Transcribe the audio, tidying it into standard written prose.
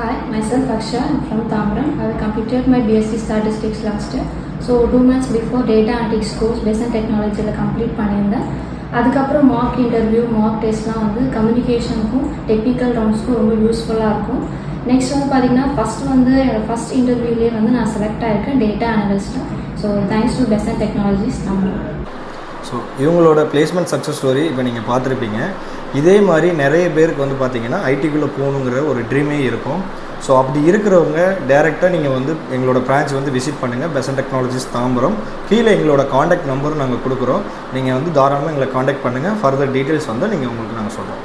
Hi, myself Aksha. I'm from Tamram. I completed my BSc Statistics last year. So 2 months before data analytics course based on technology complete பண்ணியிருந்தேன். அதுக்கப்புறம் mark interview mark டெஸ்ட்லாம் வந்து கம்யூனிகேஷனுக்கும் technical ரவுண்ட்ஸ்க்கும் ரொம்ப யூஸ்ஃபுல்லாக இருக்கும். Next வந்து பார்த்தீங்கன்னா first இன்டர்வியூலேயே வந்து நான் செலக்ட் ஆகிருக்கேன் டேட்டா அனலிஸ்ட்டாக. So thanks to best and technologies Tambaram. So இவங்களோட பிளேஸ்மெண்ட் சக்ஸஸ் ஸ்டோரி இப்போ நீங்கள் பார்த்துருப்பீங்க. இதே மாதிரி நிறைய பேருக்கு வந்து பார்த்தீங்கன்னா ஐடிக்குள்ளே போகணுங்கிற ஒரு ட்ரீமே இருக்கும். ஸோ அப்படி இருக்கிறவங்க டேரெக்டாக நீங்கள் வந்து எங்களோட பிரான்ச் வந்து விசிட் பண்ணுங்கள். Best technologies Tambaram. கீழே எங்களோட காண்டாக்ட் நம்பரும் நாங்கள் கொடுக்குறோம். நீங்கள் வந்து தாராளமாக எங்களை காண்டாக்ட் பண்ணுங்கள். ஃபர்தர் டீட்டெயில்ஸ் வந்து உங்களுக்கு நாங்கள் சொல்கிறோம்.